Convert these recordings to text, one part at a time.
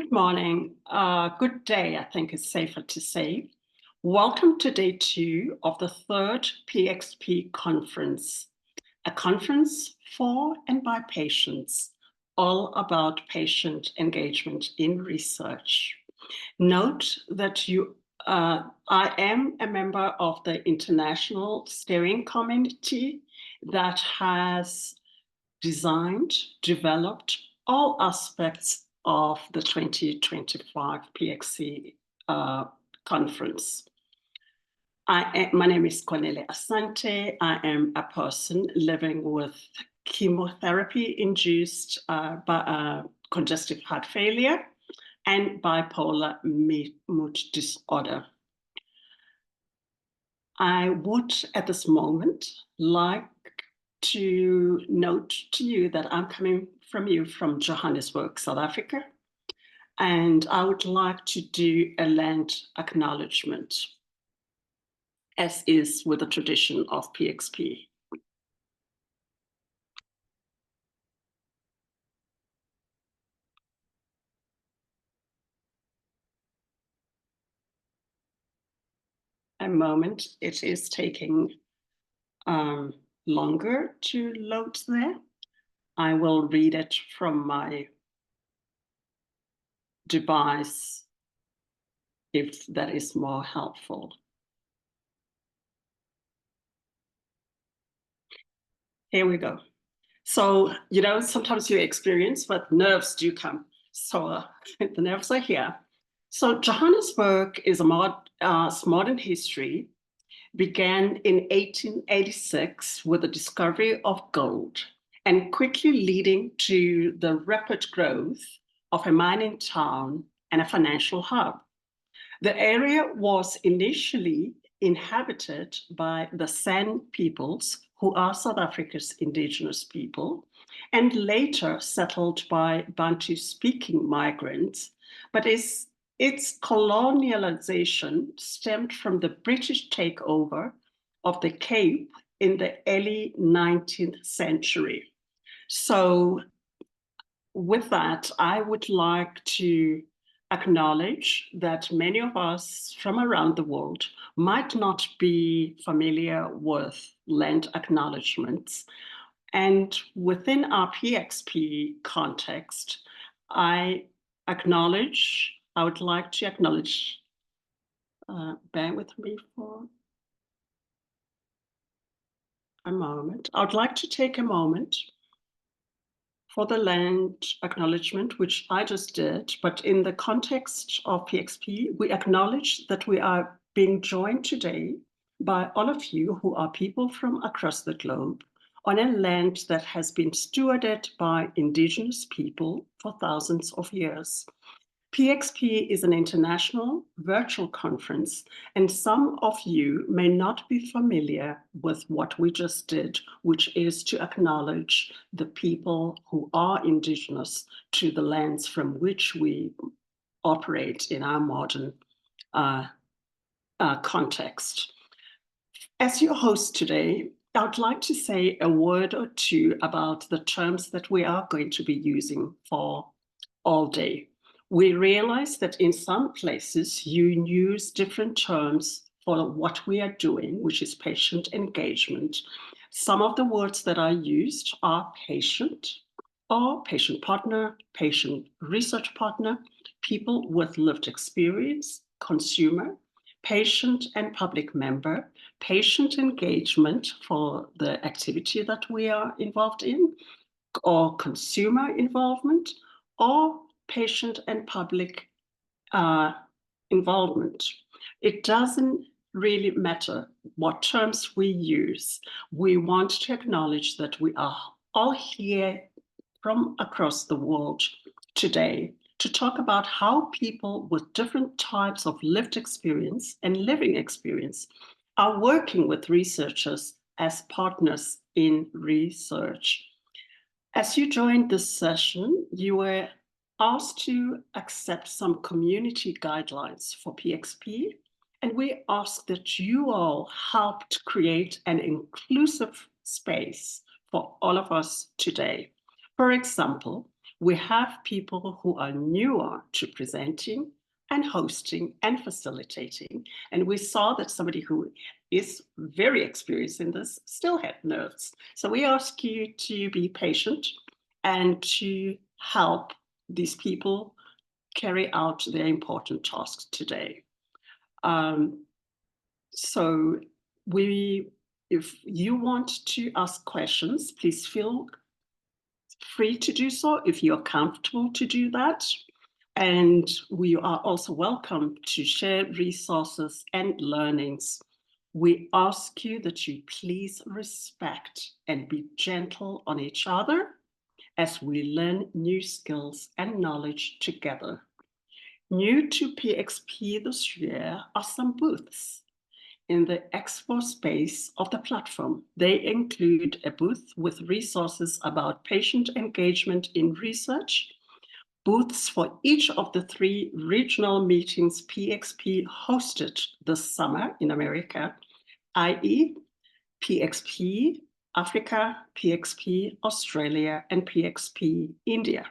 Good morning, good day, I think is safer to say. Welcome to day 2 of the third PXP conference, a conference for and by patients, all about patient engagement in research. Note that I am a member of the International Steering Committee that has designed, developed all aspects of the 2025 PXC conference. My name is Kwanele Asante. I am a person living with chemotherapy-induced congestive heart failure and bipolar mood disorder. I would, at this moment, like to note to you that I'm coming from Johannesburg, South Africa, and I would like to do a land acknowledgement, as is with the tradition of PXP. A moment, it is taking longer to load there. I will read it from my device if that is more helpful. Here we go. So, sometimes you experience, but nerves do come. So the nerves are here. So Johannesburg is modern history, began in 1886 with the discovery of gold and quickly leading to the rapid growth of a mining town and a financial hub. The area was initially inhabited by the San peoples, who are South Africa's indigenous people, and later settled by Bantu-speaking migrants, but its colonialization stemmed from the British takeover of the Cape in the early 19th century. So with that, I would like to acknowledge that many of us from around the world might not be familiar with land acknowledgements. And within our PXP context, I would like to acknowledge, bear with me for a moment. I would like to take a moment for the land acknowledgement, which I just did, but in the context of PXP, we acknowledge that we are being joined today by all of you who are people from across the globe on a land that has been stewarded by indigenous people for thousands of years. PXP is an international virtual conference, and some of you may not be familiar with what we just did, which is to acknowledge the people who are indigenous to the lands from which we operate in our modern context. As your host today, I would like to say a word or two about the terms that we are going to be using for all day. We realize that in some places you use different terms for what we are doing, which is patient engagement. Some of the words that are used are patient or patient partner, patient research partner, people with lived experience, consumer, patient and public member, patient engagement for the activity that we are involved in, or consumer involvement, or patient and public involvement. It doesn't really matter what terms we use. We want to acknowledge that we are all here from across the world today to talk about how people with different types of lived experience and living experience are working with researchers as partners in research. As you joined this session, you were asked to accept some community guidelines for PXP, and we ask that you all helped create an inclusive space for all of us today. For example, We have people who are newer to presenting and hosting and facilitating. And we saw that somebody who is very experienced in this still had nerves. So we ask you to be patient and to help these people carry out their important tasks today. So if you want to ask questions, please feel free to do so if you're comfortable to do that. And we are also welcome to share resources and learnings. We ask you that you please respect and be gentle on each other as we learn new skills and knowledge together. New to PXP this year are some booths in the expo space of the platform. They include a booth with resources about patient engagement in research, booths for each of the 3 regional meetings PXP hosted this summer in America, i.e. PXP Africa, PXP Australia, and PXP India.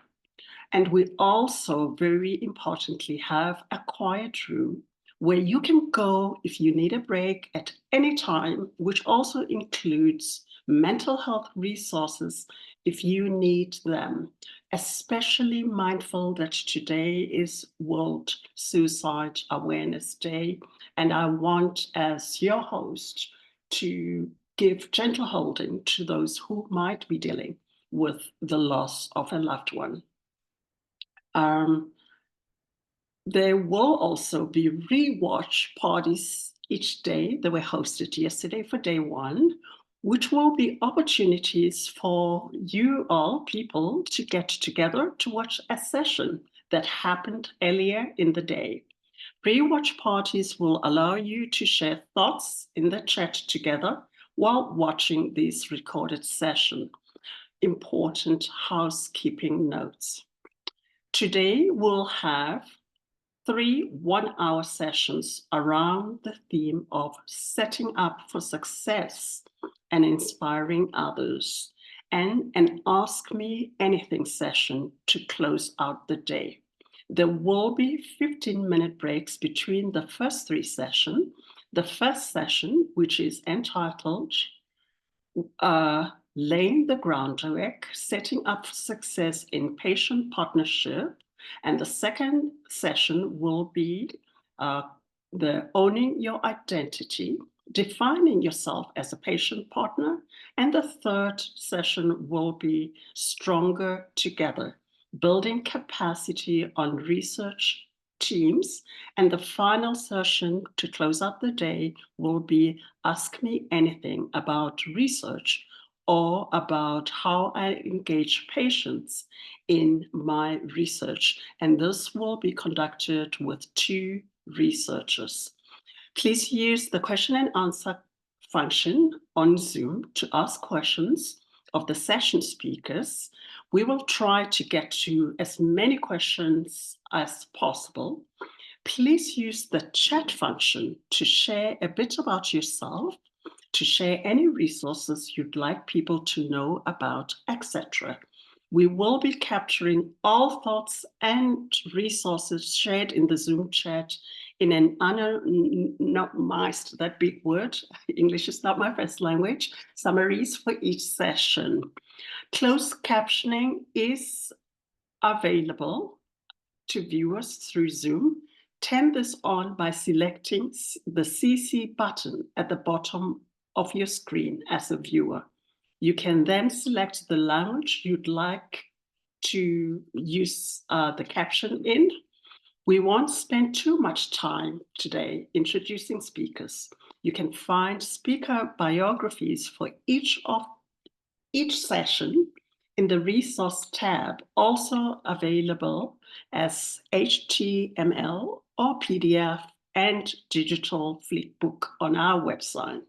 And we also, very importantly, have a quiet room where you can go if you need a break at any time, which also includes mental health resources if you need them, especially mindful that today is World Suicide Awareness Day. And I want, as your host, to give gentle holding to those who might be dealing with the loss of a loved one. There will also be rewatch parties each day that were hosted yesterday for day 1, which will be opportunities for you all people to get together to watch a session that happened earlier in the day. Rewatch parties will allow you to share thoughts in the chat together while watching this recorded session. Important housekeeping notes. Today, we'll have 3 one-hour sessions around the theme of setting up for success and inspiring others, and an Ask Me Anything session to close out the day. There will be 15-minute breaks between the first 3 sessions. The first session, which is entitled Laying the Groundwork, Setting Up for Success in Patient Partnership. And the second session will be the Owning Your Identity, Defining Yourself as a Patient Partner. And the third session will be Stronger Together, Building Capacity on Research Teams. And the final session to close out the day will be Ask Me Anything about research or about how I engage patients in my research. And this will be conducted with 2 researchers. Please use the question and answer function on Zoom to ask questions of the session speakers. We will try to get to as many questions as possible. Please use the chat function to share a bit about yourself, to share any resources you'd like people to know about, etc. We will be capturing all thoughts and resources shared in the Zoom chat in an anonymized, that big word, English is not my first language, summaries for each session. Closed captioning is available to viewers through Zoom. Turn this on by selecting the CC button at the bottom of your screen as a viewer. You can then select the language you'd like to use the caption in. We won't spend too much time today introducing speakers. You can find speaker biographies for each session in the resource tab, also available as HTML or PDF and digital flipbook on our website.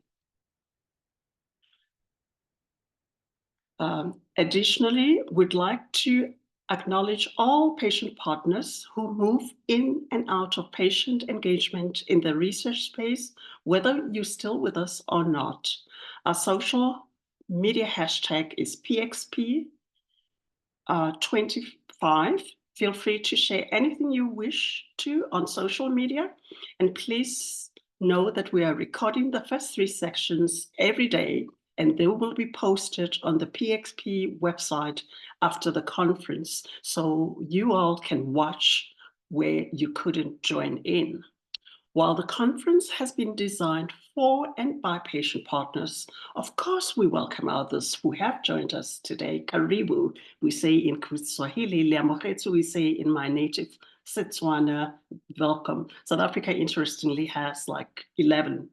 Additionally, we'd like to acknowledge all patient partners who move in and out of patient engagement in the research space, whether you're still with us or not. Our social media hashtag is PXP 24 5, feel free to share anything you wish to on social media. And please know that we are recording the first 3 sections every day, and they will be posted on the PXP website after the conference, so you all can watch where you couldn't join in. While the conference has been designed for and by patient partners, of course we welcome others who have joined us today. Karibu, we say in Swahili, Liamogetsu, we say in my native Setswana, welcome. South Africa, interestingly, has like 11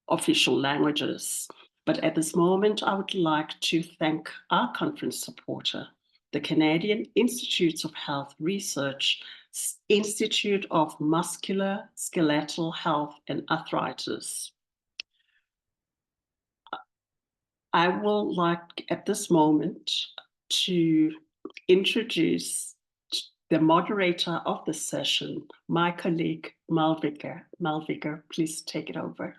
official languages. But at this moment, I would like to thank our conference supporter, the Canadian Institutes of Health Research, Institute of Muscular, Skeletal Health and Arthritis. I will like at this moment to introduce the moderator of the session, my colleague, Maalvika. Maalvika, please take it over.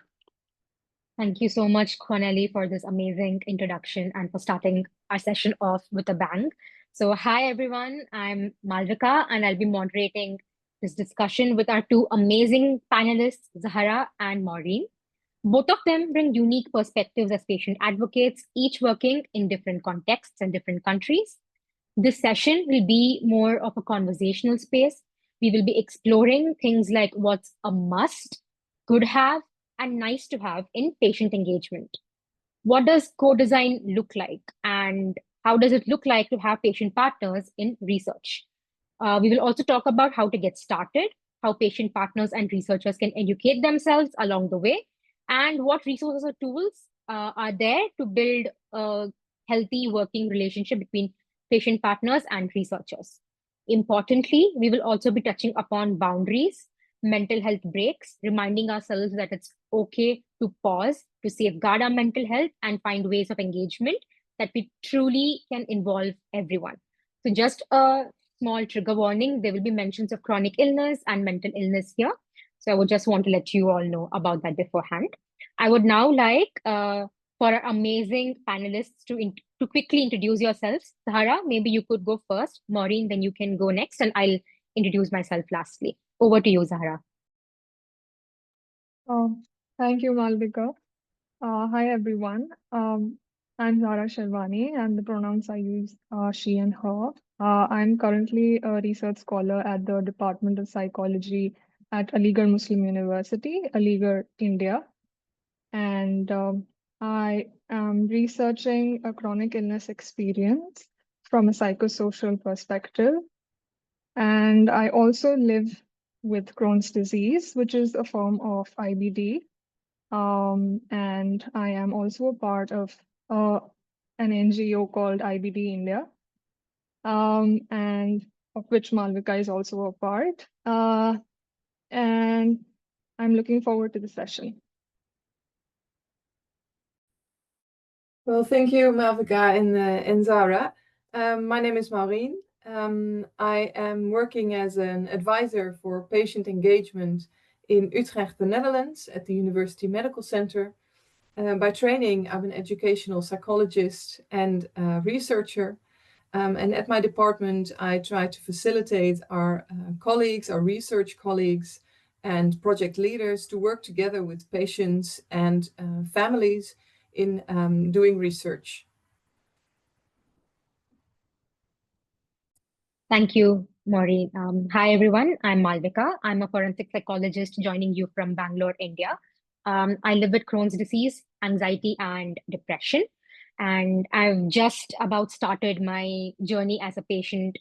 Thank you so much, Kwanele, for this amazing introduction and for starting our session off with a bang. So hi, everyone. I'm Maalvika, and I'll be moderating this discussion with our 2 amazing panelists, Zahra and Maureen. Both of them bring unique perspectives as patient advocates, each working in different contexts and different countries. This session will be more of a conversational space. We will be exploring things like what's a must, could have, and nice to have in patient engagement. What does co-design look like, and how does it look like to have patient partners in research? We will also talk about how to get started, how patient partners and researchers can educate themselves along the way, and what resources or tools are there to build a healthy working relationship between patient partners and researchers. Importantly, we will also be touching upon boundaries, mental health breaks, reminding ourselves that it's okay to pause, to safeguard our mental health, and find ways of engagement that we truly can involve everyone. So just a small trigger warning, there will be mentions of chronic illness and mental illness here. So I would just want to let you all know about that beforehand. I would now like for our amazing panelists to quickly introduce yourselves. Zahra, maybe you could go first. Maureen, then you can go next, and I'll introduce myself lastly. Over to you, Zahra. Thank you, Maalvika. Hi, everyone. I'm Zahra Sherwani, and the pronouns I use are she and her. I'm currently a research scholar at the Department of Psychology at Aligarh Muslim University, Aligarh, India. And I am researching a chronic illness experience from a psychosocial perspective. And I also live with Crohn's disease, which is a form of IBD. And I am also a part of an NGO called IBD India, and of which Maalvika is also a part. And I'm looking forward to the session. Well, thank you, Maalvika and Zahra. My name is Maureen. I am working as an advisor for patient engagement in Utrecht, the Netherlands, at the University Medical Center. By training, I'm an educational psychologist and researcher. And at my department, I try to facilitate our colleagues, our research colleagues, and project leaders to work together with patients and families in doing research. Thank you, Maureen. Hi, everyone. I'm Maalvika. I'm a forensic psychologist joining you from Bangalore, India. I live with Crohn's disease, anxiety, and depression. And I've just about started my journey as a patient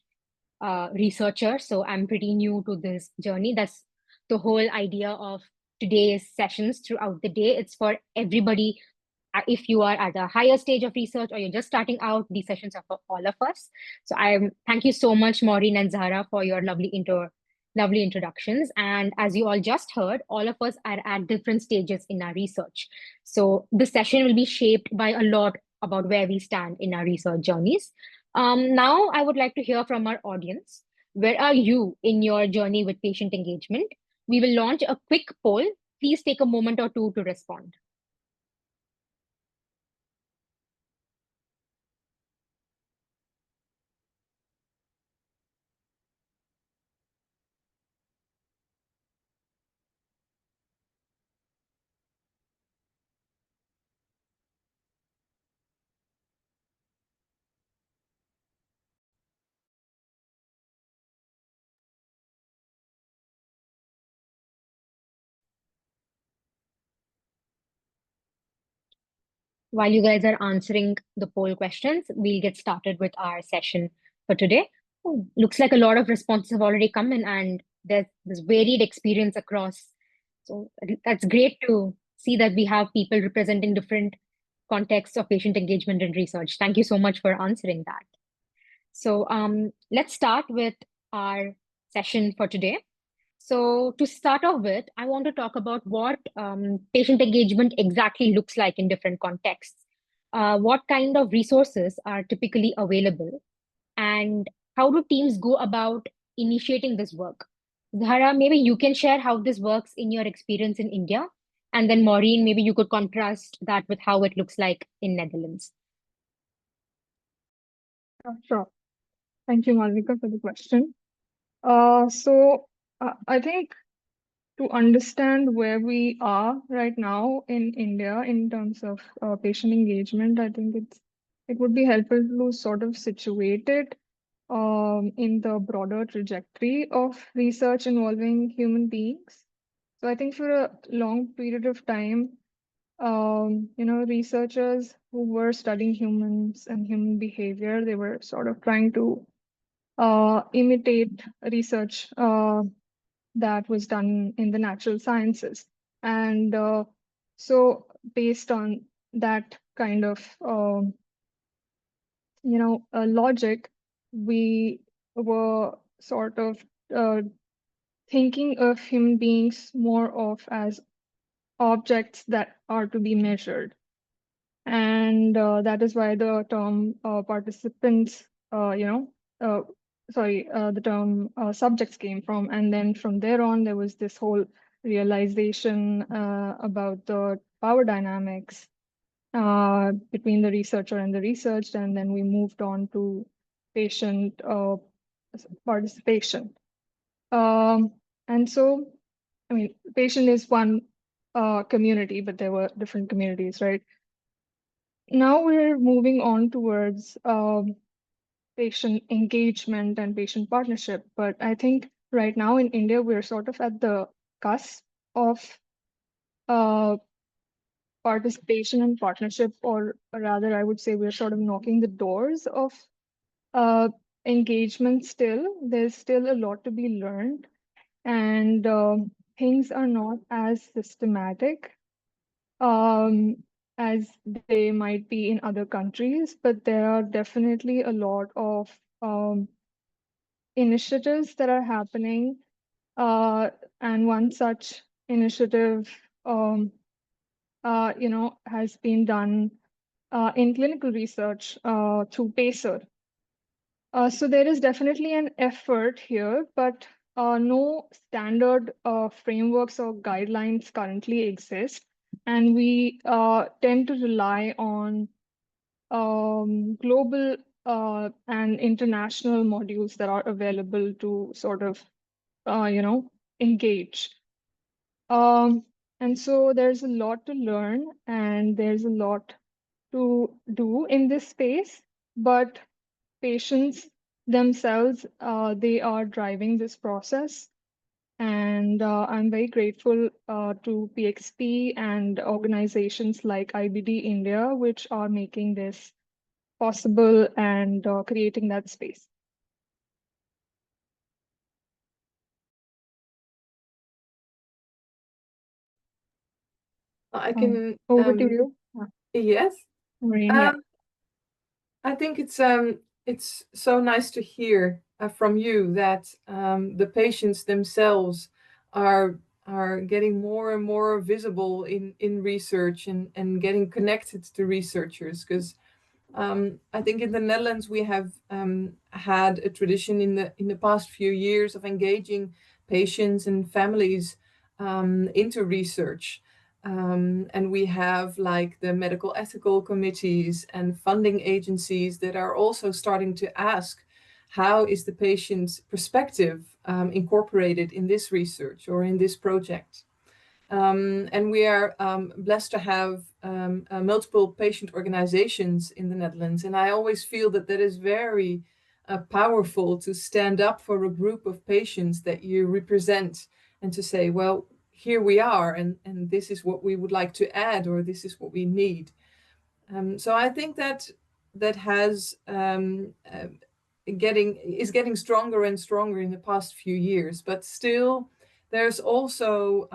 researcher. So I'm pretty new to this journey. That's the whole idea of today's sessions throughout the day. It's for everybody. If you are at a higher stage of research or you're just starting out, these sessions are for all of us. So thank you so much, Maureen and Zahra, for your lovely introductions. And as you all just heard, all of us are at different stages in our research. So this session will be shaped by a lot about where we stand in our research journeys. Now, I would like to hear from our audience. Where are you in your journey with patient engagement? We will launch a quick poll. Please take a moment or two to respond. while you guys are answering the poll questions, we'll get started with our session for today. Oh, looks like a lot of responses have already come in, and there's varied experience across. So that's great to see that we have people representing different contexts of patient engagement and research. Thank you so much for answering that. So let's start with our session for today. So to start off with, I want to talk about what patient engagement exactly looks like in different contexts. What kind of resources are typically available, and how do teams go about initiating this work? Zahra, maybe you can share how this works in your experience in India, and then Maureen, maybe you could contrast that with how it looks like in Netherlands. Sure. Thank you, Maalvika, for the question. I think to understand where we are right now in India in terms of patient engagement, I think it would be helpful to sort of situate it in the broader trajectory of research involving human beings. So I think for a long period of time, researchers who were studying humans and human behavior, they were sort of trying to imitate research that was done in the natural sciences. And so based on that kind of, logic, we were sort of thinking of human beings more of as objects that are to be measured. And that is why the term participants, the term subjects came from. And then from there on, there was this whole realization about the power dynamics between the researcher and the researched. And then we moved on to patient participation. And so, I mean, patient is one community, but there were different communities, right? Now we're moving on towards patient engagement and patient partnership. But I think right now in India, we're sort of at the cusp of participation and partnership, or rather, I would say we're sort of knocking the doors of engagement still. There's still a lot to be learned, and things are not as systematic as they might be in other countries, but there are definitely a lot of initiatives that are happening. And one such initiative, has been done in clinical research through PACER. So there is definitely an effort here, but no standard frameworks or guidelines currently exist. And we tend to rely on global and international modules that are available to sort of, engage. And so there's a lot to learn and there's a lot to do in this space, but patients themselves, they are driving this process. And I'm very grateful to PXP and organizations like IBD India, which are making this possible and creating that space. I can over to you. Yes. Maureen, yeah. I think it's so nice to hear from you that the patients themselves are getting more and more visible in research and getting connected to researchers, because I think in the Netherlands we have had a tradition in the past few years of engaging patients and families into research. And we have like the medical ethical committees and funding agencies that are also starting to ask, how is the patient's perspective incorporated in this research or in this project? And we are blessed to have multiple patient organizations in the Netherlands. And I always feel that that is very powerful to stand up for a group of patients that you represent and to say, well, here we are, and this is what we would like to add, or this is what we need. So I think that has getting stronger and stronger in the past few years, but still there's also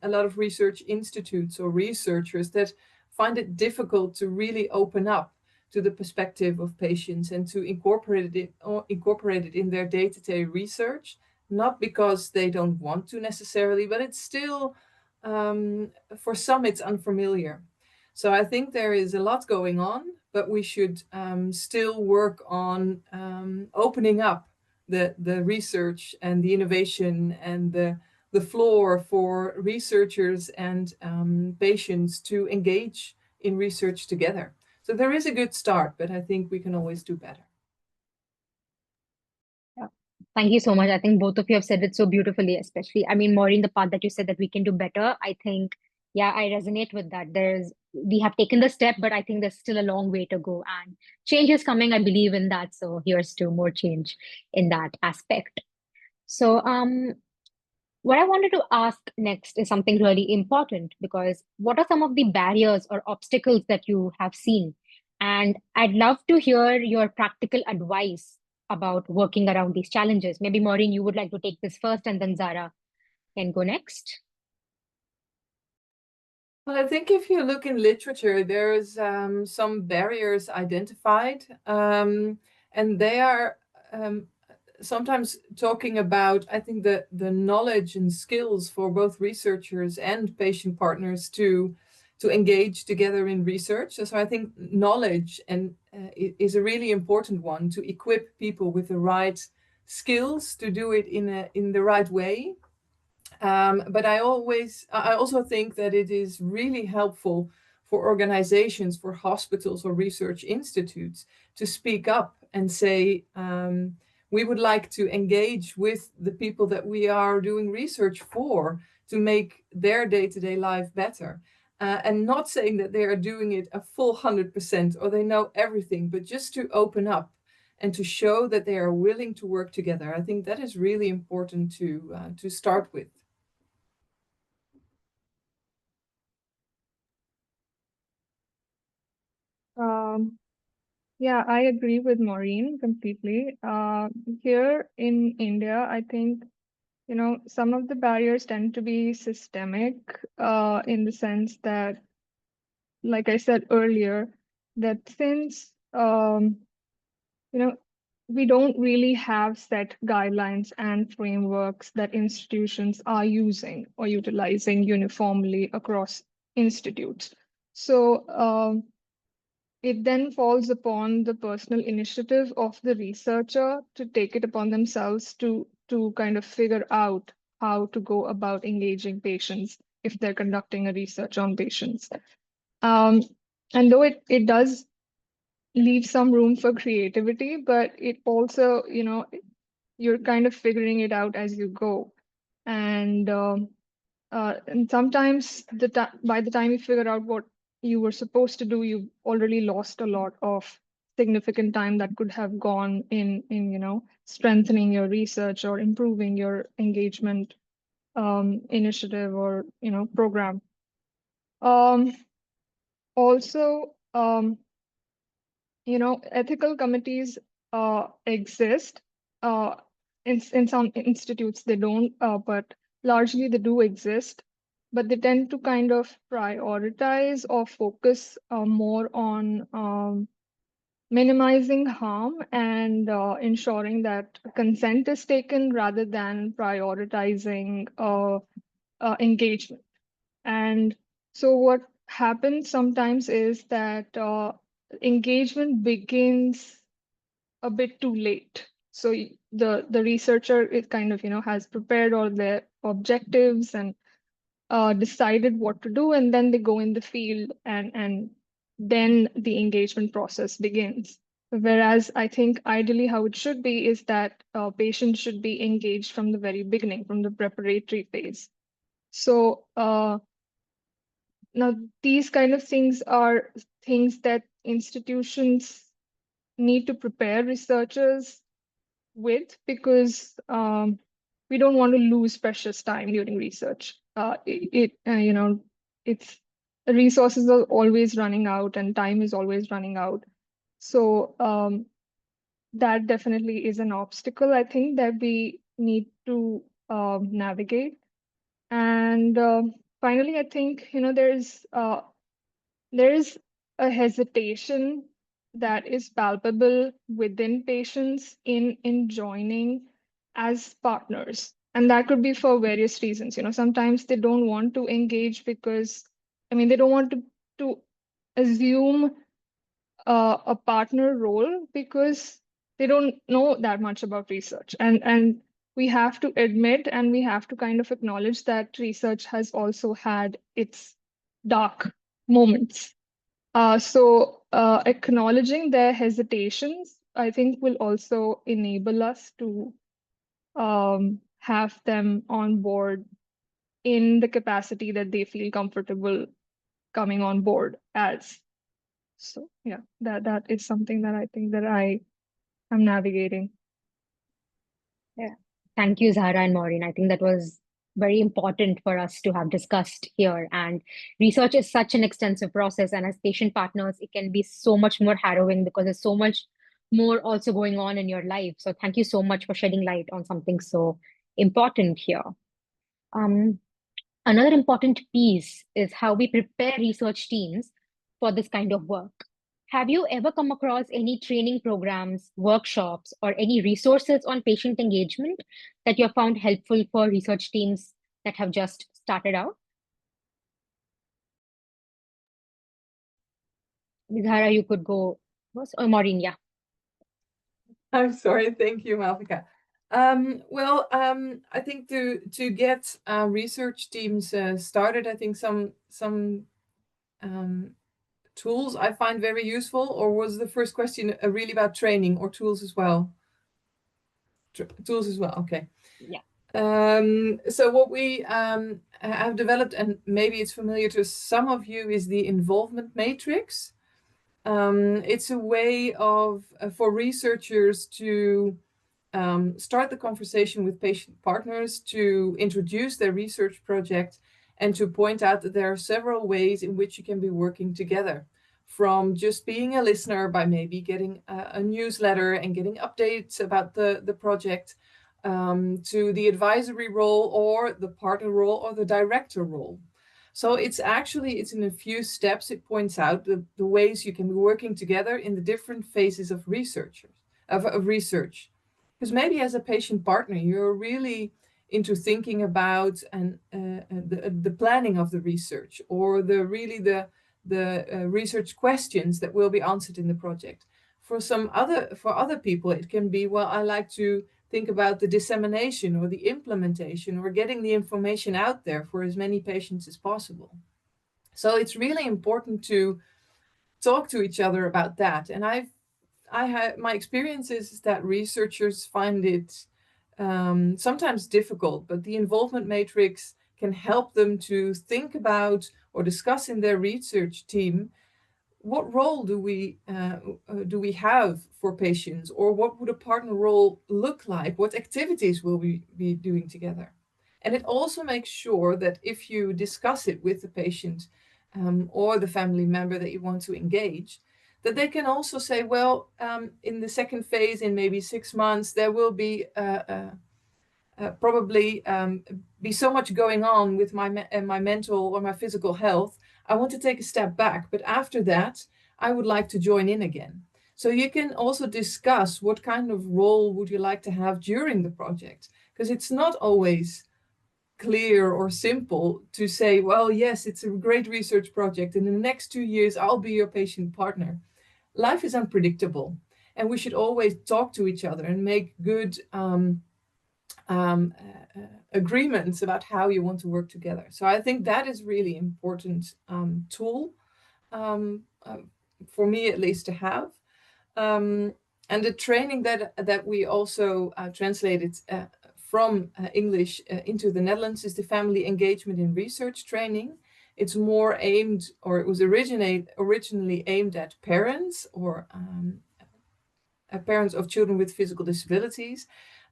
a lot of research institutes or researchers that find it difficult to really open up to the perspective of patients and to incorporate it in their day-to-day research, not because they don't want to necessarily, but it's still, for some, it's unfamiliar. So I think there is a lot going on, but we should still work on opening up the research and the innovation and the floor for researchers and patients to engage in research together. So there is a good start, but I think we can always do better. Yeah. Thank you so much. I think both of you have said it so beautifully, especially, I mean, Maureen, the part that you said that we can do better, I think, yeah, I resonate with that. We have taken the step, but I think there's still a long way to go, and change is coming. I believe in that. So here's to more change in that aspect. So, what I wanted to ask next is something really important, because what are some of the barriers or obstacles that you have seen? And I'd love to hear your practical advice about working around these challenges. Maybe Maureen, you would like to take this first, and then Zahra can go next. Well, I think if you look in literature, there's some barriers identified, and they are sometimes talking about, I think, the knowledge and skills for both researchers and patient partners to engage together in research. So I think knowledge is a really important one, to equip people with the right skills to do it in the right way. But I also think that it is really helpful for organizations, for hospitals or research institutes to speak up and say, we would like to engage with the people that we are doing research for to make their day-to-day life better. And not saying that they are doing it a full 100% or they know everything, but just to open up and to show that they are willing to work together. I think that is really important to start with. Yeah, I agree with Maureen completely. Here in India, I think, some of the barriers tend to be systemic, in the sense that, like I said earlier, that since, we don't really have set guidelines and frameworks that institutions are using or utilizing uniformly across institutes. So, it then falls upon the personal initiative of the researcher to take it upon themselves to kind of figure out how to go about engaging patients if they're conducting a research on patients. And though it does leave some room for creativity, but it also, you're kind of figuring it out as you go. And sometimes by the time you figure out what you were supposed to do, you've already lost a lot of significant time that could have gone in strengthening your research or improving your engagement initiative or program. Also, ethical committees exist. In some institutes they don't, but largely they do exist. But they tend to kind of prioritize or focus more on minimizing harm and ensuring that consent is taken rather than prioritizing engagement. And so what happens sometimes is that engagement begins a bit too late. So the researcher is kind of has prepared all their objectives and decided what to do, and then they go in the field and then the engagement process begins. Whereas I think ideally how it should be is that patients should be engaged from the very beginning, from the preparatory phase. So now these kind of things are things that institutions need to prepare researchers with, because we don't want to lose precious time during research. It's resources are always running out and time is always running out. So that definitely is an obstacle, I think, that we need to navigate. And finally, I think, there is a hesitation that is palpable within patients in joining as partners. And that could be for various reasons. Sometimes they don't want to engage because, they don't want to assume a partner role because they don't know that much about research. And we have to admit and we have to kind of acknowledge that research has also had its dark moments. So acknowledging their hesitations, I think, will also enable us to have them on board in the capacity that they feel comfortable coming on board as. So yeah, that is something that I think that I am navigating. Yeah. Thank you, Zahra and Maureen. I think that was very important for us to have discussed here. And research is such an extensive process. And as patient partners, it can be so much more harrowing because there's so much more also going on in your life. So thank you so much for shedding light on something so important here. Um, Another important piece is how we prepare research teams for this kind of work. Have you ever come across any training programs, workshops, or any resources on patient engagement that you have found helpful for research teams that have just started out? Zahra, you could go first, or Maureen, yeah. I'm sorry. Thank you, Maalvika. I think to get research teams started, I think some tools I find very useful. Or was the first question really about training or tools as well? Tools as well. Okay. Yeah. So what we have developed, and maybe it's familiar to some of you, is the involvement matrix. It's a way of for researchers to start the conversation with patient partners, to introduce their research project, and to point out that there are several ways in which you can be working together. From just being a listener by maybe getting a newsletter and getting updates about the project, to the advisory role or the partner role or the director role. So it's in a few steps. It points out the ways you can be working together in the different phases of research. Because maybe as a patient partner, you're really into thinking about the planning of the research, or the research questions that will be answered in the project. For other people, it can be, well, I like to think about the dissemination or the implementation or getting the information out there for as many patients as possible. So it's really important to talk to each other about that. And my experience is that researchers find it sometimes difficult, but the involvement matrix can help them to think about or discuss in their research team, what role do we have for patients, or what would a partner role look like? What activities will we be doing together? And it also makes sure that if you discuss it with the patient or the family member that you want to engage, that they can also say, well, in the second phase, in maybe 6 months, there will be probably be so much going on with my mental or my physical health. I want to take a step back, but after that, I would like to join in again. So you can also discuss what kind of role would you like to have during the project, because it's not always clear or simple to say, well, yes, it's a great research project, and in the next 2 years, I'll be your patient partner. Life is unpredictable, and we should always talk to each other and make good agreements about how you want to work together. So I think that is really important tool for me, at least, to have. And the training that we also translated from English into the Netherlands is the Family Engagement in Research training. It's more aimed, or it was originally aimed at parents or parents of children with physical disabilities.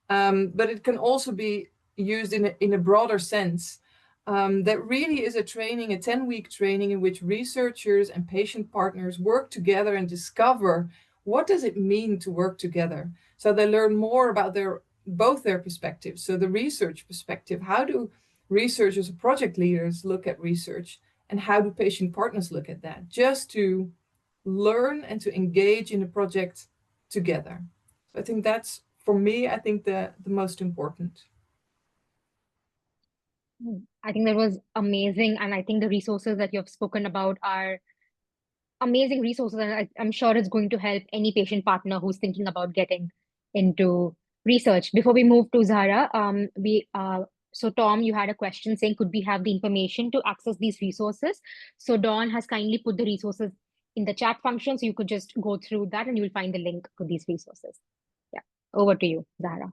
But it can also be used in a broader sense that really is a training, a 10-week training in which researchers and patient partners work together and discover what does it mean to work together. So they learn more about both their perspectives. So the research perspective, how do researchers or project leaders look at research, and how do patient partners look at that, just to learn and to engage in a project together. So I think that's, for me, I think the most important. I think that was amazing. And I think the resources that you've spoken about are amazing resources. And I'm sure it's going to help any patient partner who's thinking about getting into research. Before we move to Zahra, so Tom, you had a question saying, could we have the information to access these resources? So Dawn has kindly put the resources in the chat function. So you could just go through that and you'll find the link to these resources. Yeah, over to you, Zahra.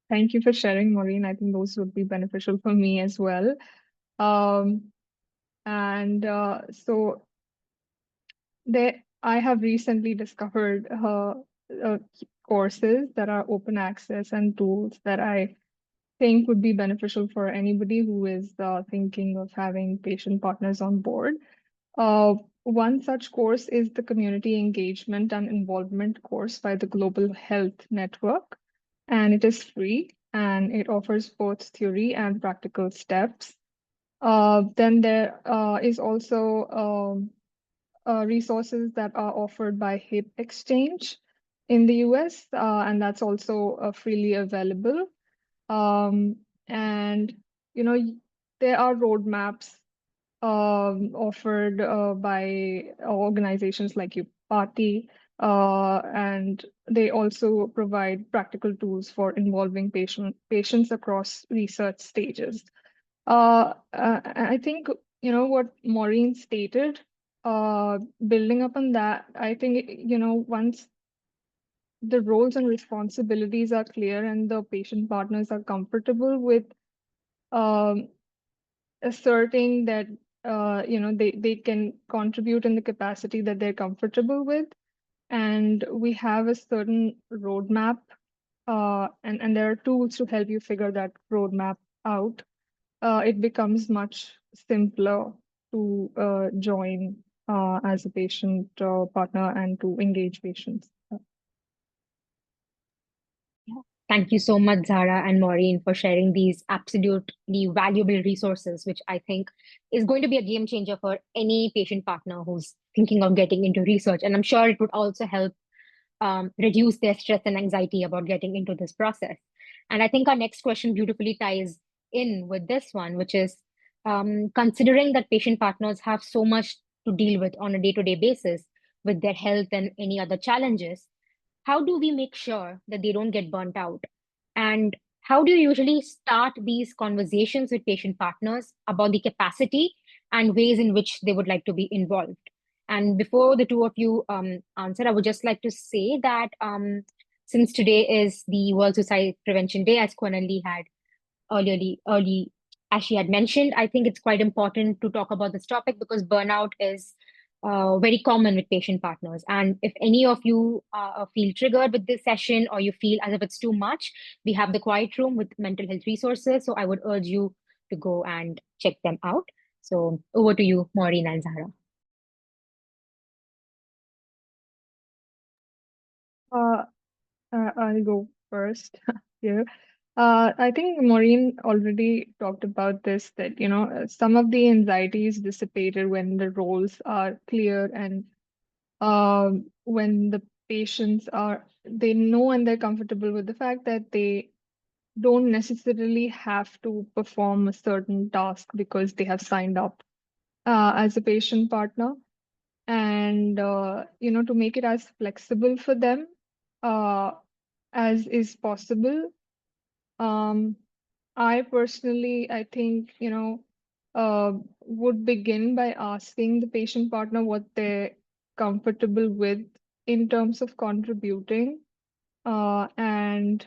Thank you for sharing, Maureen. I think those would be beneficial for me as well. So I have recently discovered courses that are open access and tools that I think would be beneficial for anybody who is thinking of having patient partners on board. One such course is the Community Engagement and Involvement course by the Global Health Network, and it is free and it offers both theory and practical steps. Then there is also resources that are offered by Hip Exchange in the US, and that's also freely available. And there are roadmaps offered by organizations like UPATI, and they also provide practical tools for involving patients across research stages. I think what Maureen stated, building up on that, I think once the roles and responsibilities are clear and the patient partners are comfortable with asserting that they can contribute in the capacity that they're comfortable with, and we have a certain roadmap, and there are tools to help you figure that roadmap out. It becomes much simpler to join as a patient partner and to engage patients. Thank you so much, Zahra and Maureen, for sharing these absolutely valuable resources, which I think is going to be a game changer for any patient partner who's thinking of getting into research. And I'm sure it would also help reduce their stress and anxiety about getting into this process. And I think our next question beautifully ties in with this one, which is considering that patient partners have so much to deal with on a day-to-day basis with their health and any other challenges, how do we make sure that they don't get burnt out? And how do you usually start these conversations with patient partners about the capacity and ways in which they would like to be involved? And before the two of you answer, I would just like to say that since today is the World Suicide Prevention Day, as Kwanele had early as she had mentioned, I think it's quite important to talk about this topic because burnout is very common with patient partners. And if any of you feel triggered with this session or you feel as if it's too much, we have the quiet room with mental health resources. So I would urge you to go and check them out. So over to you, Maureen and Zahra. I'll go first here. I think Maureen already talked about this, that some of the anxiety is dissipated when the roles are clear and when the patients they know and they're comfortable with the fact that they don't necessarily have to perform a certain task because they have signed up as a patient partner, and to make it as flexible for them as is possible. I personally, I think, would begin by asking the patient partner what they're comfortable with in terms of contributing. And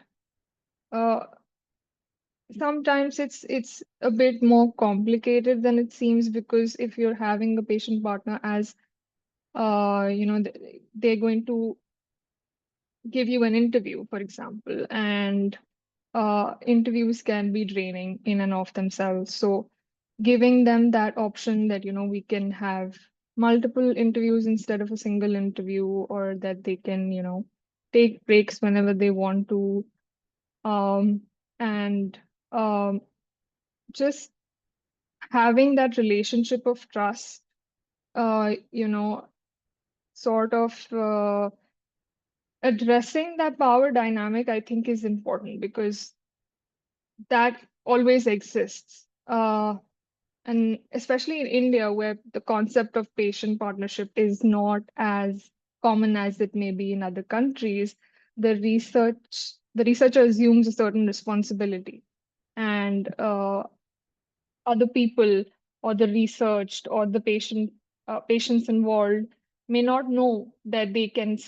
sometimes it's a bit more complicated than it seems, because if you're having a patient partner as, they're going to give you an interview, for example, and interviews can be draining in and of themselves. So giving them that option that, we can have multiple interviews instead of a single interview, or that they can, take breaks whenever they want to. And just having that relationship of trust, sort of addressing that power dynamic, I think is important, because that always exists. And especially in India, where the concept of patient partnership is not as common as it may be in other countries, the researcher assumes a certain responsibility, and other people, or the researched, or the patients involved, may not know that they can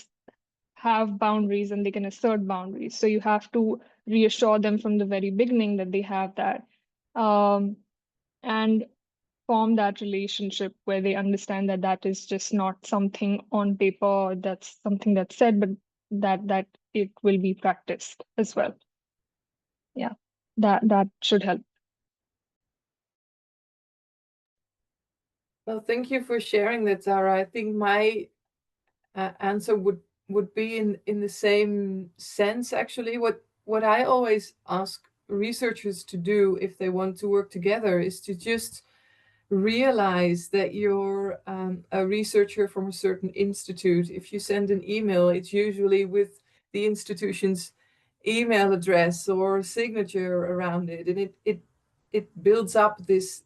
have boundaries and they can assert boundaries. So you have to reassure them from the very beginning that they have that, and form that relationship where they understand that that is just not something on paper, or that's something that's said, but that it will be practiced as well. Yeah, that should help. Well, thank you for sharing that, Zahra. I think my answer would be in the same sense, actually. What I always ask researchers to do if they want to work together is to just realize that you're a researcher from a certain institute. If you send an email, it's usually with the institution's email address or signature around it, and it builds up this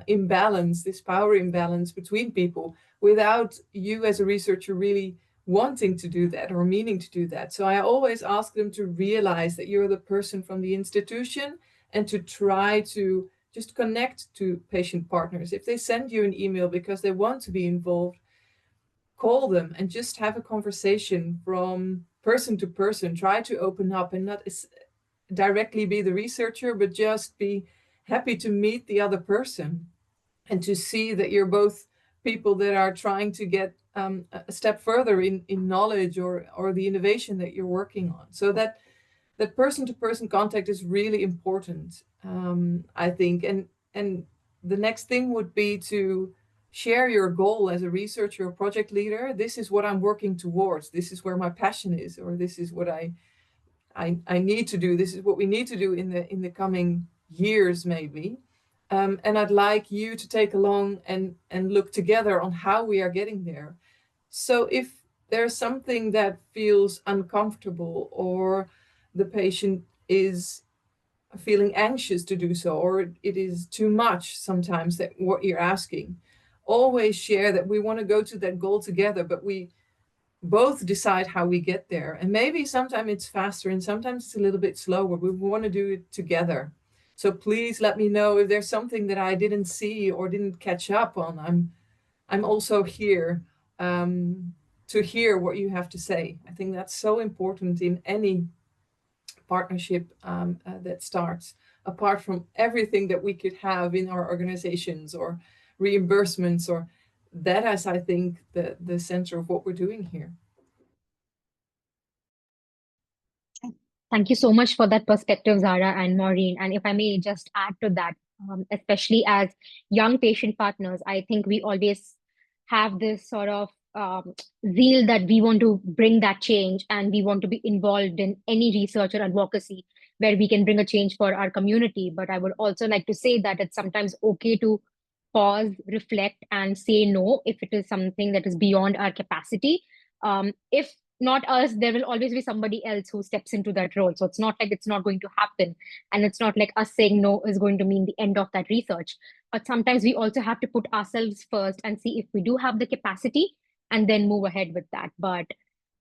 imbalance, this power imbalance between people, without you as a researcher really wanting to do that or meaning to do that. So I always ask them to realize that you're the person from the institution, and to try to just connect to patient partners. If they send you an email because they want to be involved, call them and just have a conversation from person to person. Try to open up and not directly be the researcher, but just be happy to meet the other person and to see that you're both people that are trying to get a step further in knowledge or the innovation that you're working on. So that person-to-person contact is really important, I think. And the next thing would be to share your goal as a researcher or project leader. This is what I'm working towards. This is where my passion is, or this is what I need to do. This is what we need to do in the coming years, maybe. And I'd like you to take along and look together on how we are getting there. So if there's something that feels uncomfortable, or the patient is feeling anxious to do so, or it is too much sometimes that what you're asking, always share that we want to go to that goal together, but we both decide how we get there. And maybe sometimes it's faster and sometimes it's a little bit slower. We want to do it together. So please let me know if there's something that I didn't see or didn't catch up on. I'm also here to hear what you have to say. I think that's so important in any partnership that starts, apart from everything that we could have in our organizations or reimbursements, or that is, I think, the center of what we're doing here. Thank you so much for that perspective, Zahra and Maureen. And if I may just add to that, especially as young patient partners, I think we always have this sort of zeal that we want to bring that change, and we want to be involved in any research or advocacy where we can bring a change for our community. But I would also like to say that it's sometimes okay to pause, reflect, and say no if it is something that is beyond our capacity. If not us, there will always be somebody else who steps into that role. So it's not like it's not going to happen. And it's not like us saying no is going to mean the end of that research. But sometimes we also have to put ourselves first and see if we do have the capacity, and then move ahead with that. But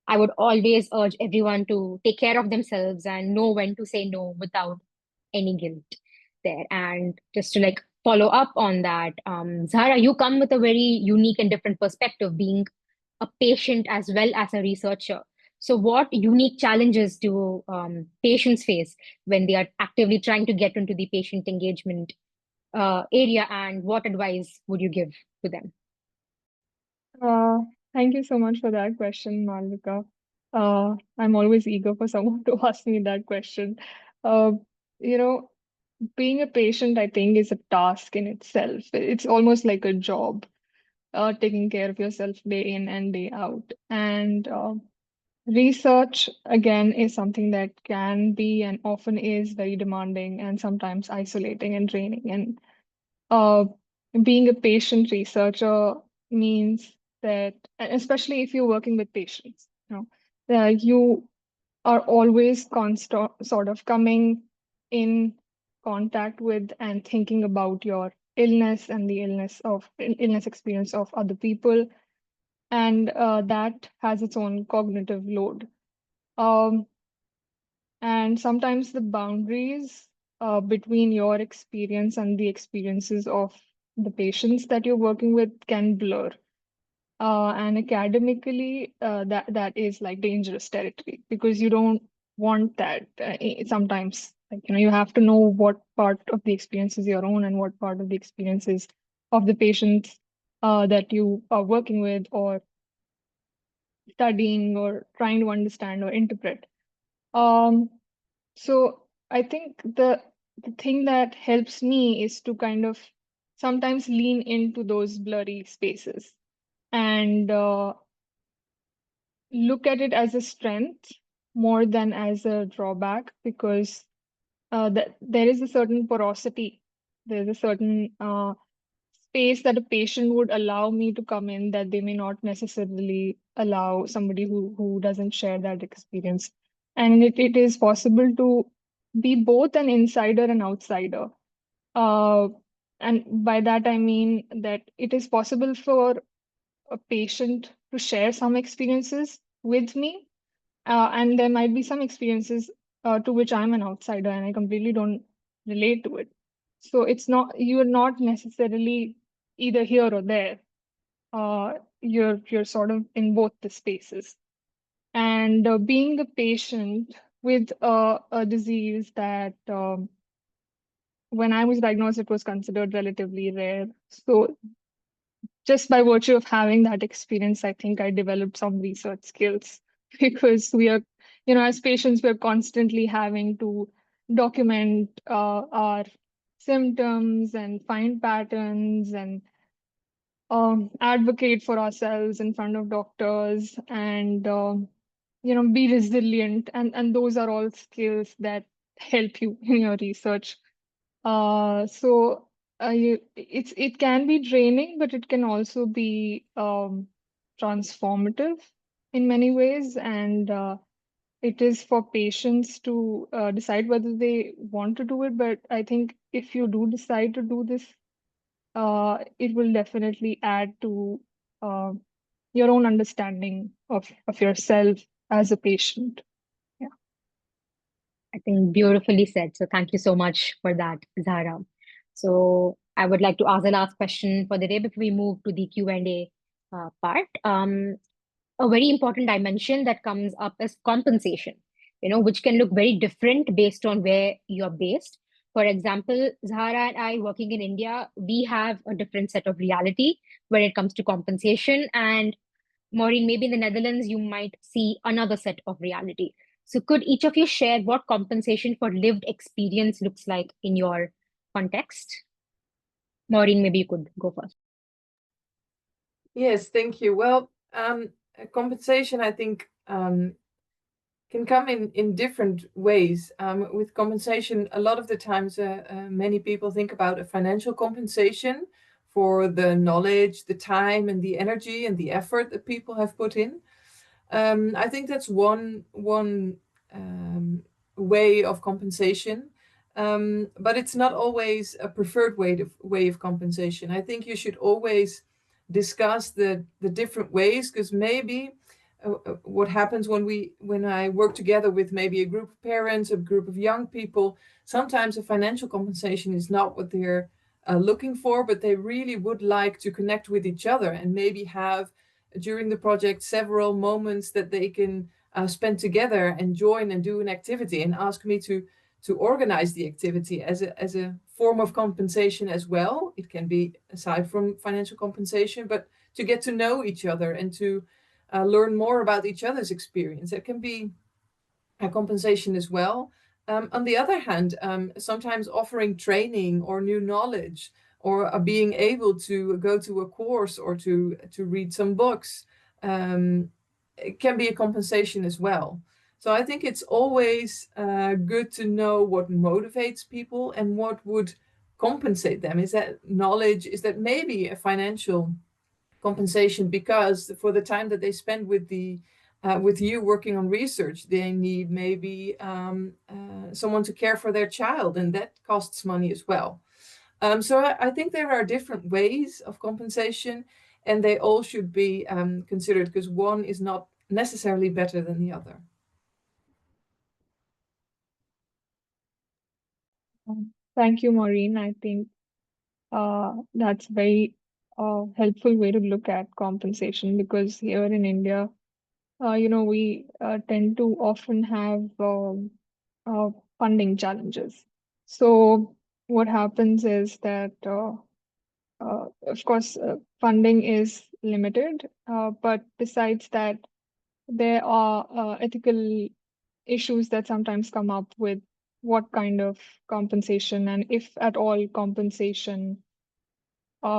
I would always urge everyone to take care of themselves and know when to say no without any guilt there. And just to like follow up on that, Zahra, you come with a very unique and different perspective, being a patient as well as a researcher. So, what unique challenges do patients face when they are actively trying to get into the patient engagement area, and what advice would you give to them? Thank you so much for that question, Maalvika. I'm always eager for someone to ask me that question. Uh, you know, being a patient, I think, is a task in itself. It's almost like a job, taking care of yourself day in and day out. And research, again, is something that can be and often is very demanding and sometimes isolating and draining. And uh, being a patient researcher means that, and especially if you're working with patients, that you are always constant, sort of coming in contact with and thinking about your illness and the illness experience of other people, and that has its own cognitive load. Um, and sometimes the boundaries between your experience and the experiences of the patients that you're working with can blur. And academically, that is like dangerous territory because you don't want that. Sometimes, like you have to know what part of the experience is your own and what part of the experiences of the patients that you are working with or studying or trying to understand or interpret. Um, so I think the thing that helps me is to kind of sometimes lean into those blurry spaces and look at it as a strength more than as a drawback because there is a certain porosity, there's a certain space that a patient would allow me to come in that they may not necessarily allow somebody who doesn't share that experience. And it is possible to be both an insider and outsider. Uh, and by that, I mean that it is possible for a patient to share some experiences with me, and there might be some experiences to which I'm an outsider and I completely don't relate to it. So you're not necessarily either here or there. You're sort of in both the spaces. And being a patient with a disease that when I was diagnosed, it was considered relatively rare. So just by virtue of having that experience, I think I developed some research skills because we are, as patients, we're constantly having to document our symptoms and find patterns and advocate for ourselves in front of doctors and, be resilient. And those are all skills that help you in your research. It can be draining, but it can also be transformative in many ways. And it is for patients to decide whether they want to do it. But I think if you do decide to do this, it will definitely add to uh, your own understanding of yourself as a patient. Yeah. I think beautifully said. So thank you so much for that, Zahra. So I would like to ask the last question for the day before we move to the Q&A part. A very important dimension that comes up is compensation, which can look very different based on where you're based. For example, Zahra and I working in India, we have a different set of reality when it comes to compensation. And Maureen, maybe in the Netherlands, you might see another set of reality. So could each of you share what compensation for lived experience looks like in your context? Maureen, maybe you could go first. Yes, thank you. Well, compensation, I think, can come in different ways. With compensation, a lot of the times, many people think about a financial compensation for the knowledge, the time, and the energy and the effort that people have put in. I think that's one way of compensation, but it's not always a preferred way of compensation. I think you should always discuss the different ways, because maybe what happens when I work together with maybe a group of parents, a group of young people, sometimes a financial compensation is not what they're looking for, but they really would like to connect with each other and maybe have during the project several moments that they can spend together and join and do an activity, and ask me to organize the activity as a form of compensation as well. It can be aside from financial compensation, but to get to know each other and to learn more about each other's experience. That can be a compensation as well. On the other hand, sometimes offering training or new knowledge, or being able to go to a course or to read some books, it can be a compensation as well. So I think it's always good to know what motivates people and what would compensate them. Is that knowledge? Is that maybe a financial compensation because for the time that they spend with you working on research, they need maybe someone to care for their child, and that costs money as well. So I think there are different ways of compensation, and they all should be considered, because one is not necessarily better than the other. Thank you, Maureen. I think that's very helpful way to look at compensation, because here in India, we tend to often have funding challenges. So what happens is that, of course, funding is limited, but besides that, there are ethical issues that sometimes come up with what kind of compensation, and if at all compensation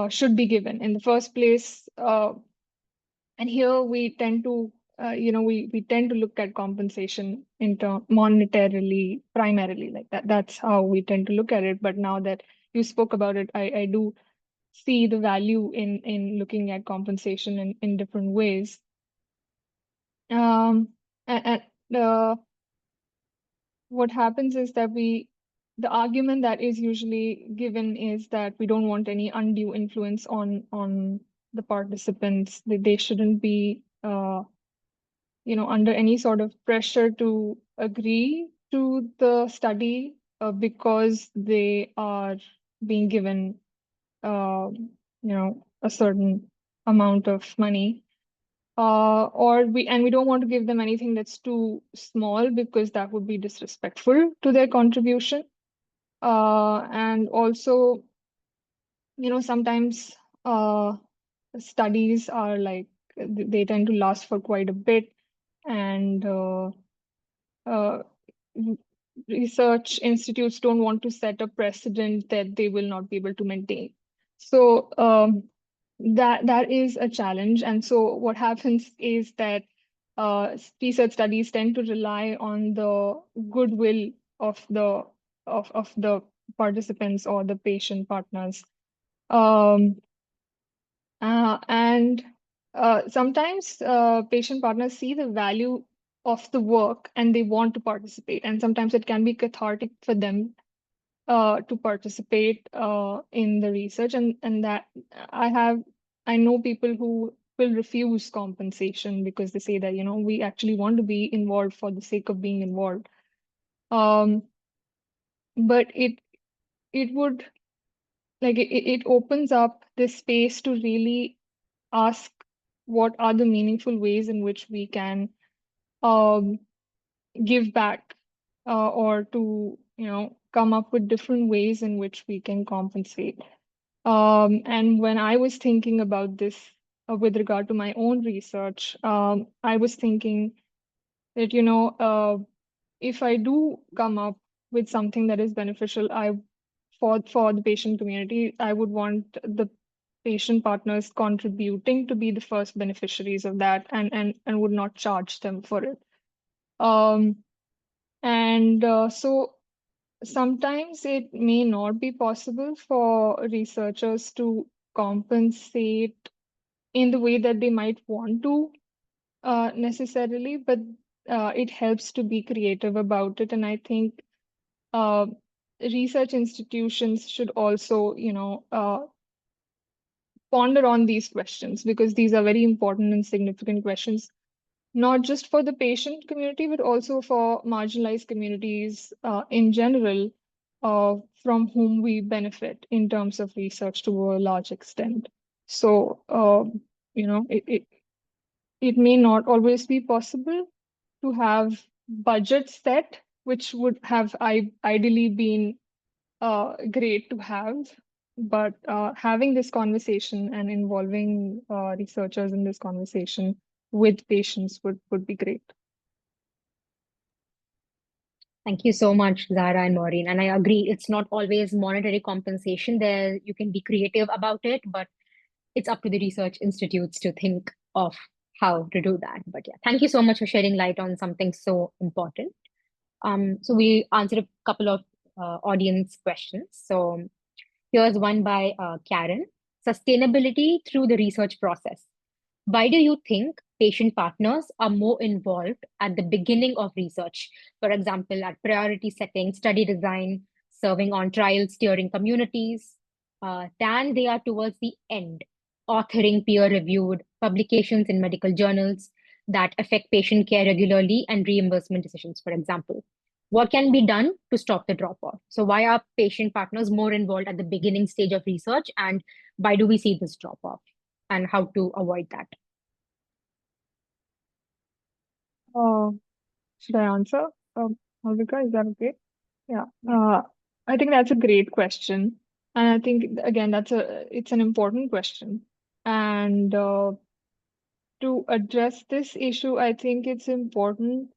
should be given in the first place. And here we tend to, we tend to look at compensation in monetarily, primarily, like that. That's how we tend to look at it. But now that you spoke about it, I do see the value in looking at compensation in different ways. And what happens is that the argument that is usually given is that we don't want any undue influence on the participants, that they shouldn't be under any sort of pressure to agree to the study because they are being given a certain amount of money. We don't want to give them anything that's too small, because that would be disrespectful to their contribution. And also, sometimes studies are like, they tend to last for quite a bit, and research institutes don't want to set a precedent that they will not be able to maintain. So that is a challenge. And so what happens is that research studies tend to rely on the goodwill of the participants or the patient partners. And sometimes patient partners see the value of the work and they want to participate. And sometimes it can be cathartic for them to participate in the research. And that I know people who will refuse compensation because they say that, we actually want to be involved for the sake of being involved. But it would, like, it opens up this space to really ask what are the meaningful ways in which we can give back, or to come up with different ways in which we can compensate. And when I was thinking about this with regard to my own research, I was thinking that if I do come up with something that is beneficial, for the patient community, I would want the patient partners contributing to be the first beneficiaries of that, and would not charge them for it. So sometimes it may not be possible for researchers to compensate in the way that they might want to necessarily, but it helps to be creative about it. And I think research institutions should also, ponder on these questions, because these are very important and significant questions, not just for the patient community, but also for marginalized communities in general, from whom we benefit in terms of research to a large extent. So, it may not always be possible to have budgets set, which would have ideally been great to have. But having this conversation and involving researchers in this conversation with patients would be great. Thank you so much, Zahra and Maureen. And I agree, it's not always monetary compensation. There, you can be creative about it, but it's up to the research institutes to think of how to do that. But yeah, thank you so much for shedding light on something so important. So we answered a couple of audience questions. So here's one by Karen. Sustainability through the research process. Why do you think patient partners are more involved at the beginning of research? For example, at priority setting, study design, serving on trials, steering communities, than they are towards the end, authoring peer-reviewed publications in medical journals that affect patient care regularly and reimbursement decisions, for example. What can be done to stop the drop-off? So why are patient partners more involved at the beginning stage of research, and why do we see this drop-off, and how to avoid that? Uh, should I answer? Maalvika, is that okay? Yeah. I think that's a great question. And I think again, it's an important question. And to address this issue, I think it's important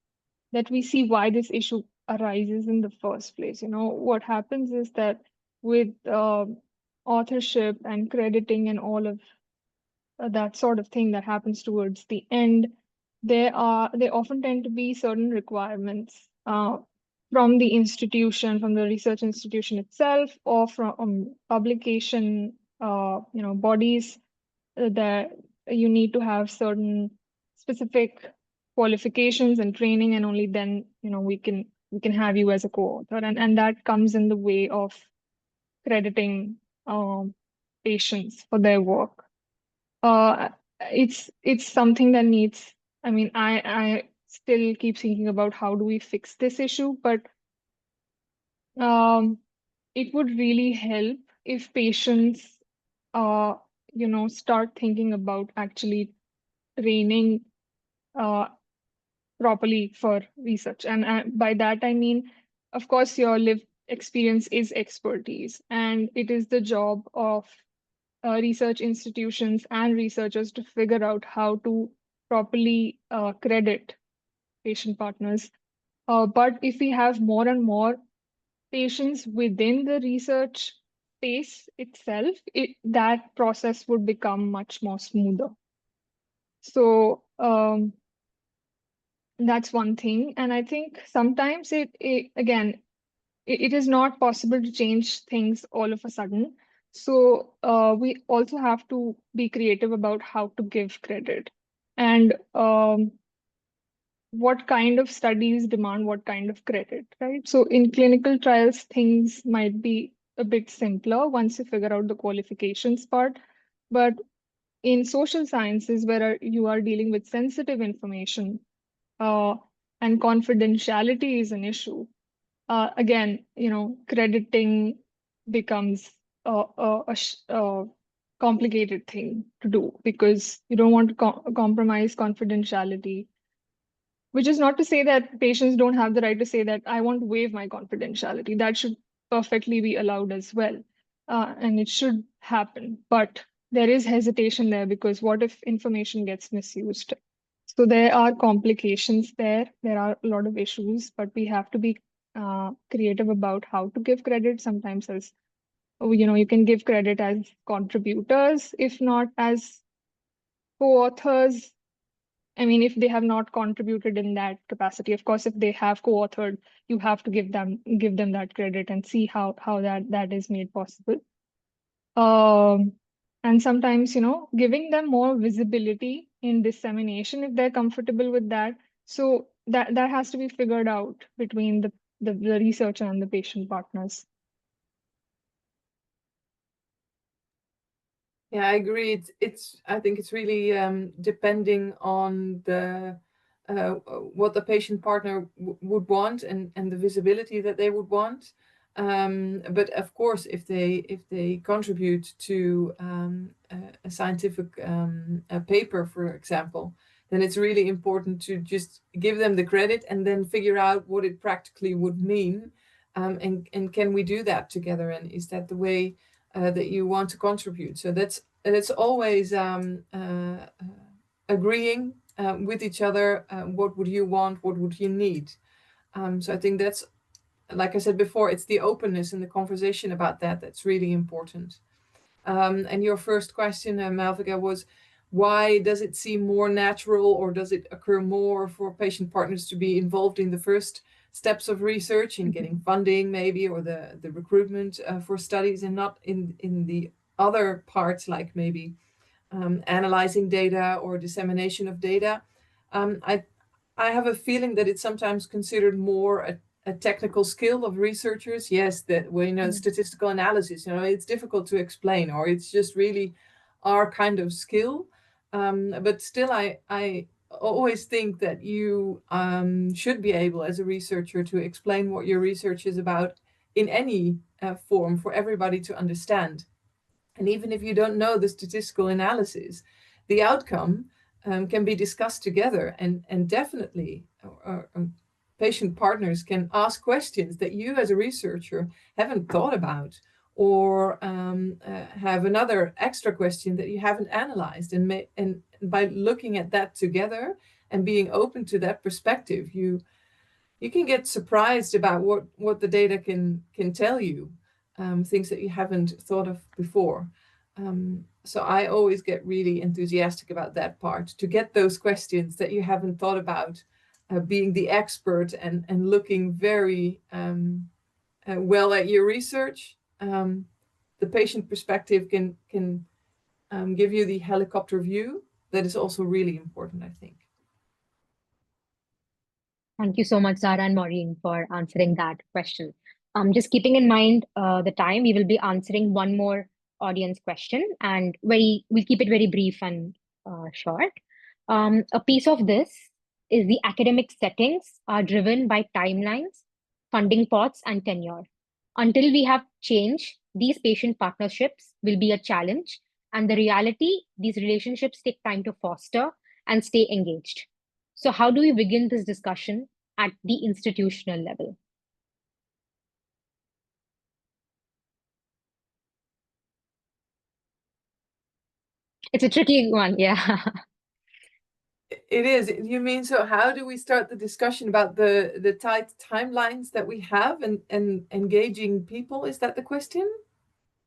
that we see why this issue arises in the first place. You know, what happens is that with authorship and crediting and all of that sort of thing that happens towards the end, there often tend to be certain requirements from the institution, from the research institution itself, or from publication, bodies that you need to have certain specific qualifications and training, and only then, we can have you as a co-author, and that comes in the way of crediting patients for their work. It's something that needs, I mean, I still keep thinking about how do we fix this issue, but it would really help if patients start thinking about actually training properly for research. And by that I mean, of course, your lived experience is expertise, and it is the job of research institutions and researchers to figure out how to properly credit patient partners. But if we have more and more patients within the research space itself, that process would become much more smoother. So that's one thing. And I think sometimes again, it is not possible to change things all of a sudden. So we also have to be creative about how to give credit, and what kind of studies demand what kind of credit, right? So in clinical trials, things might be a bit simpler once you figure out the qualifications part. But in social sciences, where you are dealing with sensitive information, and confidentiality is an issue, again, crediting becomes a complicated thing to do, because you don't want to compromise confidentiality, which is not to say that patients don't have the right to say that I want to waive my confidentiality. That should perfectly be allowed as well. And it should happen. But there is hesitation there, because what if information gets misused? So there are complications there. There are a lot of issues, but we have to be creative about how to give credit. Sometimes as, you can give credit as contributors, if not as co-authors. I mean, if they have not contributed in that capacity. Of course, if they have co-authored, you have to give them that credit and see how that is made possible. And sometimes, giving them more visibility in dissemination if they're comfortable with that. So that has to be figured out between the researcher and the patient partners. Yeah, I agree. I think it's really depending on the what the patient partner would want, and the visibility that they would want. But of course, if they contribute to a scientific a paper, for example, then it's really important to just give them the credit and then figure out what it practically would mean, and can we do that together, and is that the way that you want to contribute? So that's always agreeing with each other. What would you want? What would you need? So I think that's, like I said before, it's the openness and the conversation about that that's really important. And your first question, Maalvika, was why does it seem more natural, or does it occur more for patient partners to be involved in the first steps of research, in getting funding maybe, or the recruitment for studies, and not in the other parts, like maybe analyzing data or dissemination of data? I have a feeling that it's sometimes considered more a technical skill of researchers. Yes, that statistical analysis, it's difficult to explain, or it's just really our kind of skill. But still, I always think that you should be able, as a researcher, to explain what your research is about in any form for everybody to understand. And even if you don't know the statistical analysis, the outcome can be discussed together, and definitely patient partners can ask questions that you as a researcher haven't thought about, or have another extra question that you haven't analyzed. And by looking at that together and being open to that perspective, you can get surprised about what the data can tell you, things that you haven't thought of before. So I always get really enthusiastic about that part, to get those questions that you haven't thought about, being the expert and looking very well at your research. The patient perspective can give you the helicopter view. That is also really important, I think. Thank you so much, Zahra and Maureen, for answering that question. Just keeping in mind the time, we will be answering one more audience question, and we'll keep it very brief and short. A piece of this is the academic settings are driven by timelines, funding pots, and tenure. Until we have change, these patient partnerships will be a challenge, and the reality, these relationships take time to foster and stay engaged. So how do we begin this discussion at the institutional level? It's a tricky one, yeah. It is. You mean, so how do we start the discussion about the tight timelines that we have, and engaging people? Is that the question?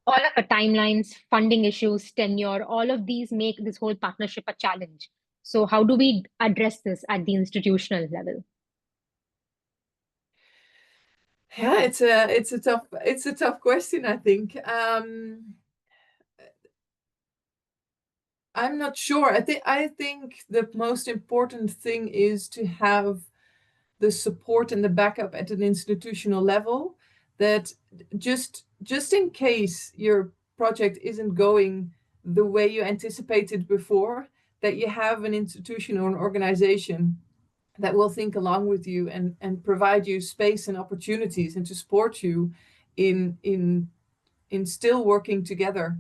All of the timelines, funding issues, tenure, all of these make this whole partnership a challenge. So how do we address this at the institutional level? Yeah, it's a tough question, I think. I'm not sure. I think the most important thing is to have the support and the backup at an institutional level, that just in case your project isn't going the way you anticipated before, that you have an institution or an organization that will think along with you and provide you space and opportunities, and to support you in still working together,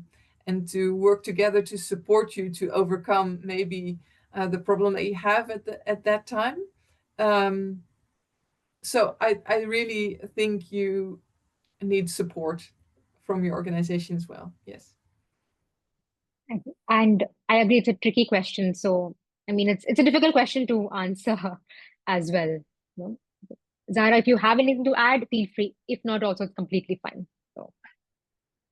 and to work together to support you to overcome maybe the problem that you have at that time. So I really think you need support from your organization as well. Yes. And I agree, it's a tricky question. So, I mean, it's a difficult question to answer as well. You know? Zahra, if you have anything to add, feel free. If not, also it's completely fine. So,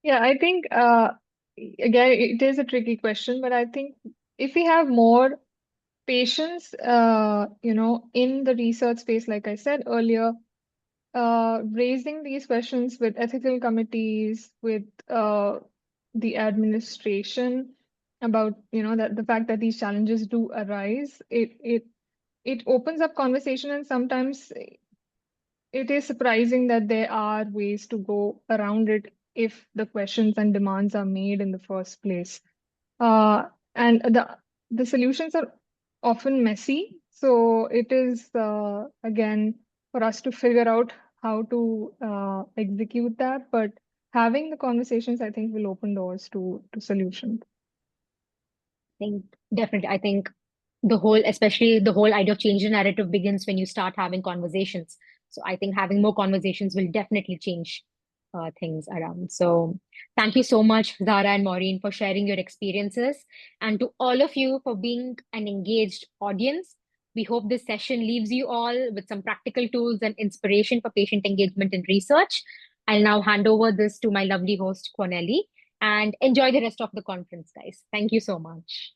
Yeah, I think again, it is a tricky question, but I think if we have more patience, in the research space, like I said earlier, raising these questions with ethical committees, with the administration about, that the fact that these challenges do arise, it opens up conversation, and sometimes it is surprising that there are ways to go around it if the questions and demands are made in the first place. And the solutions are often messy, so it is again for us to figure out how to execute that. But having the conversations, I think, will open doors to solutions. I think especially the whole idea of change the narrative begins when you start having conversations. So I think having more conversations will definitely change things around. So thank you so much, Zahra and Maureen, for sharing your experiences, and to all of you for being an engaged audience. We hope this session leaves you all with some practical tools and inspiration for patient engagement in research. I'll now hand over this to my lovely host, Kwanele, and enjoy the rest of the conference, guys. Thank you so much.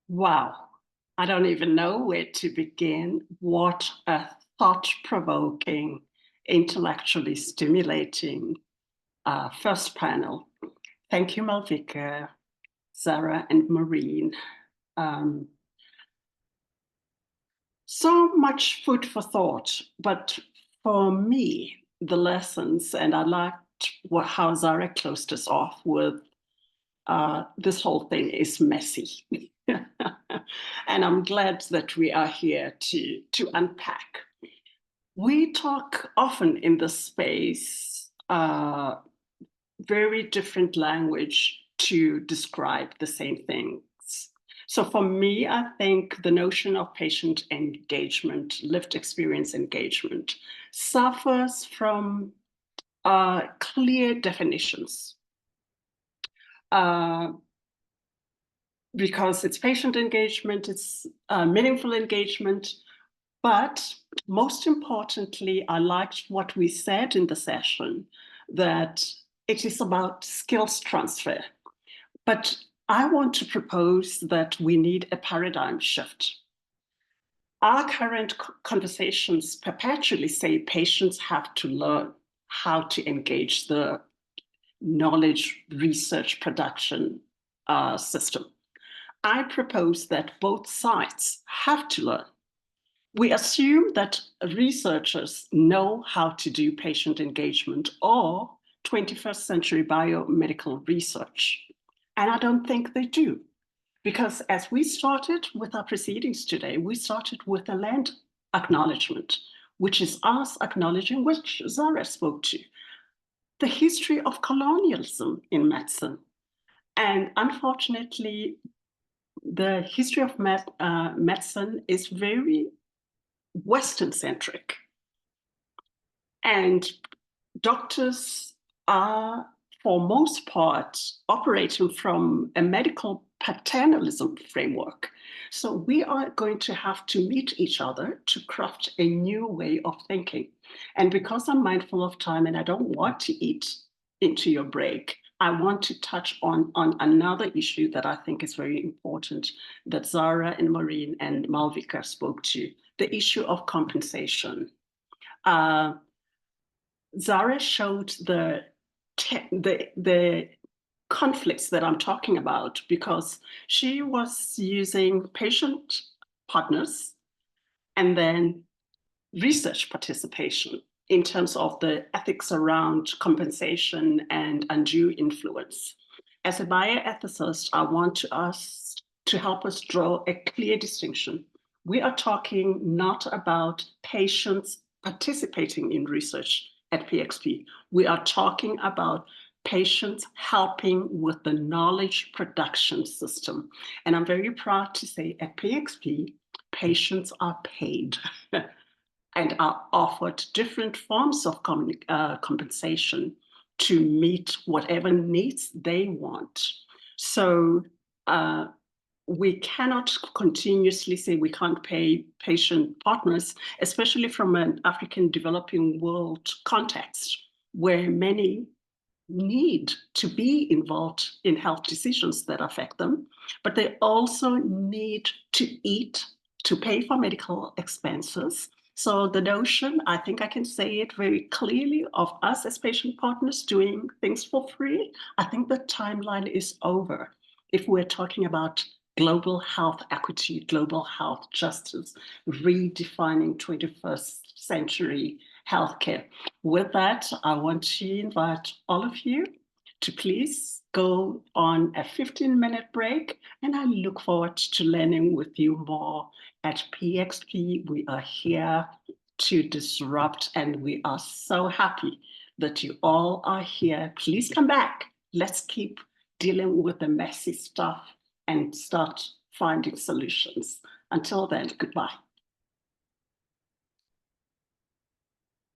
Wow, I don't even know where to begin. What a thought-provoking, intellectually stimulating first panel. Thank you, Maalvika, Zahra, and Maureen. So much food for thought, but for me, the lessons, and I liked how Zahra closed us off with this whole thing is messy. And I'm glad that we are here to unpack. We talk often in this space very different language to describe the same things. So for me, I think the notion of patient engagement, lived experience engagement, suffers from clear definitions. Because it's patient engagement, it's meaningful engagement, but most importantly, I liked what we said in the session, that it is about skills transfer. But I want to propose that we need a paradigm shift. Our current conversations perpetually say patients have to learn how to engage the knowledge research production system. I propose that both sides have to learn. We assume that researchers know how to do patient engagement or 21st century biomedical research. And I don't think they do. Because as we started with our proceedings today, we started with a land acknowledgement, which is us acknowledging, which Zahra spoke to, the history of colonialism in medicine. And unfortunately, the history of medicine is very Western-centric. And doctors are, for most part, operating from a medical paternalism framework. So we are going to have to meet each other to craft a new way of thinking. And because I'm mindful of time and I don't want to eat into your break, I want to touch on another issue that I think is very important that Zahra and Maureen and Maalvika spoke to, the issue of compensation. Zahra showed the conflicts that I'm talking about because she was using patient partners and then research participation in terms of the ethics around compensation and undue influence. As a bioethicist, I want us to help us draw a clear distinction. We are talking not about patients participating in research at PXP. We are talking about patients helping with the knowledge production system. And I'm very proud to say at PXP, patients are paid and are offered different forms of compensation to meet whatever needs they want. So we cannot continuously say we can't pay patient partners, especially from an African developing world context, where many need to be involved in health decisions that affect them, but they also need to eat, to pay for medical expenses. So the notion, I think I can say it very clearly, of us as patient partners doing things for free, I think the timeline is over. If we're talking about global health equity, global health justice, redefining 21st century healthcare. With that, I want to invite all of you to please go on a 15-minute break, and I look forward to learning with you more. At PXP, we are here to disrupt, and we are so happy that you all are here. Please come back. Let's keep dealing with the messy stuff and start finding solutions. Until then, goodbye.